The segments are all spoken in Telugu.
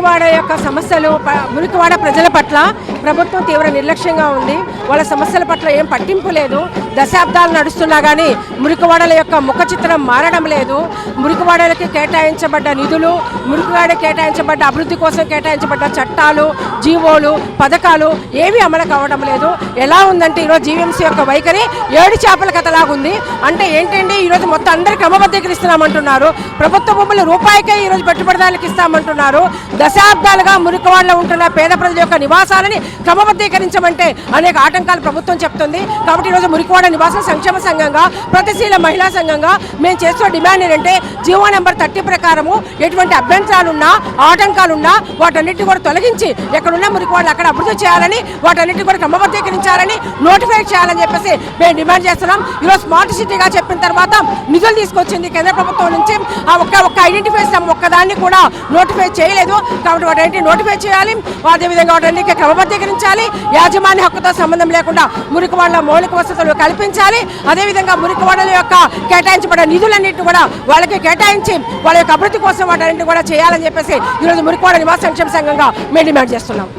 మురికివాడ యొక్క సమస్యలు మురికివాడ ప్రజల పట్ల ప్రభుత్వం తీవ్ర నిర్లక్ష్యంగా ఉంది. వాళ్ళ సమస్యల పట్ల ఏం పట్టింపు లేదు. దశాబ్దాలు నడుస్తున్నా కానీ మురికివాడల యొక్క ముఖ చిత్రం మారడం లేదు. మురికివాడలకి కేటాయించబడ్డ నిధులు, మురికివాడ కేటాయించబడ్డ అభివృద్ధి కోసం కేటాయించబడ్డ చట్టాలు, జీవోలు, పథకాలు ఏవి అమలు కావడం లేదు. ఎలా ఉందంటే ఈరోజు జీవీఎంసీ యొక్క వైఖరి ఏడు చేపల కథలాగుంది. అంటే ఏంటండి, ఈరోజు మొత్తం అందరికీ క్రమబద్ధీకరిస్తున్నామంటున్నారు. ప్రభుత్వ భూములు రూపాయికే ఈరోజు పెట్టుబడిదారులకు ఇస్తామంటున్నారు. దశాబ్దాలుగా మురికివాడలో ఉంటున్న పేద ప్రజల యొక్క నివాసాలని క్రమబద్ధీకరించమంటే అనేక ఆటంకాలు ప్రభుత్వం చెప్తుంది. కాబట్టి ఈరోజు మురికివాడ నివాస సంక్షేమ సంఘంగా, ప్రతిశీల మహిళా సంఘంగా మేము చేస్తున్న డిమాండ్ ఏంటంటే జీవో నెంబర్ 30 ప్రకారము ఎటువంటి అభ్యంతరాలున్నా, ఆటంకాలున్నా వాటన్నిటిని కూడా తొలగించి ఎక్కడున్న మురికివాడలు అక్కడ అభివృద్ధి చేయాలని, వాటన్నిటిని కూడా క్రమబద్ధీకరించాలని, నోటిఫై చేయాలని చెప్పేసి మేము డిమాండ్ చేస్తున్నాం. ఈరోజు స్మార్ట్ సిటీగా చెప్పిన తర్వాత నిధులు తీసుకొచ్చింది కేంద్ర ప్రభుత్వం నుంచి. ఆ ఒక్క ఐడెంటిఫై ఒక్కదాన్ని కూడా నోటిఫై చేయలేదు. కాబట్టి వాటి నోటిఫై చేయాలి. అదేవిధంగా వాటన్నిటికీ క్రమబద్ధీకరించాలి. యాజమాన్య హక్కుతో సంబంధం లేకుండా మురికివాడల మౌలిక వసతులు కల్పించాలి. అదేవిధంగా మురికివాడల యొక్క కేటాయించబడిన నిధులన్నింటినీ కూడా వాళ్ళకి కేటాయించి వాళ్ళ యొక్క అభివృద్ధి కోసం వాటన్నింటినీ కూడా చేయాలని చెప్పేసి ఈరోజు మురికివాడ నివాస సంక్షేమ సంఘంగా మేము డిమాండ్ చేస్తున్నాం.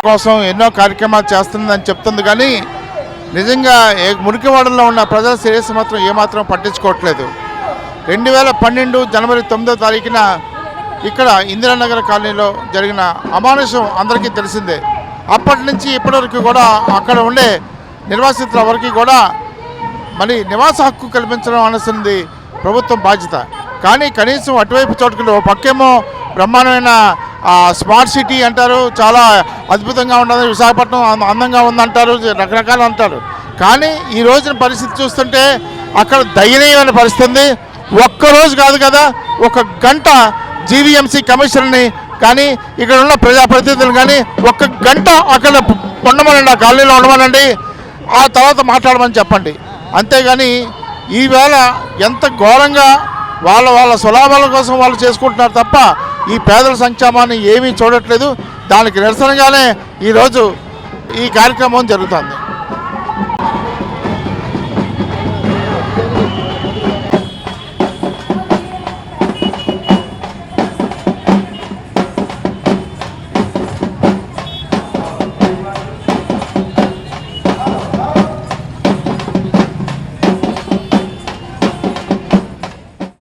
కోసం ఎన్నో కార్యక్రమాలు చేస్తుందని చెప్తుంది, కానీ నిజంగా మురికివాడలో ఉన్న ప్రజల శ్రేయస్సు మాత్రం ఏమాత్రం పట్టించుకోవట్లేదు. 2012 జనవరి 9వ తారీఖున ఇక్కడ ఇందిరానగర్ కాలనీలో జరిగిన అమానుషం అందరికీ తెలిసిందే. అప్పటి నుంచి ఇప్పటివరకు కూడా అక్కడ ఉండే నిర్వాసితుల వరకు కూడా మరి నివాస హక్కు కల్పించడం అనేసింది ప్రభుత్వం బాధ్యత. కానీ కనీసం అటువైపు చోటుకులు పక్కేమో బ్రహ్మాండమైన స్మార్ట్ సిటీ అంటారు, చాలా అద్భుతంగా ఉండదు, విశాఖపట్నం అందంగా ఉందంటారు, రకరకాలు అంటారు. కానీ ఈ రోజున పరిస్థితి చూస్తుంటే అక్కడ దయనీయమైన పరిస్థితి. ఒక్కరోజు కాదు కదా, ఒక గంట జీవీఎంసీ కమిషనర్ని కానీ ఇక్కడ ఉన్న ప్రజాప్రతినిధులు కానీ ఒక్క గంట అక్కడ ఉండమనండి, ఆ కాలనీలో ఉండమనండి, ఆ తర్వాత మాట్లాడమని చెప్పండి. అంతేగాని ఈవేళ ఎంత ఘోరంగా వాళ్ళ స్వలాభాల కోసం వాళ్ళు చేసుకుంటున్నారు తప్ప ఈ పేదల సంక్షేమాన్ని ఏమీ చూడట్లేదు. దానికి నిరసనగానే ఈరోజు ఈ కార్యక్రమం జరుగుతుంది.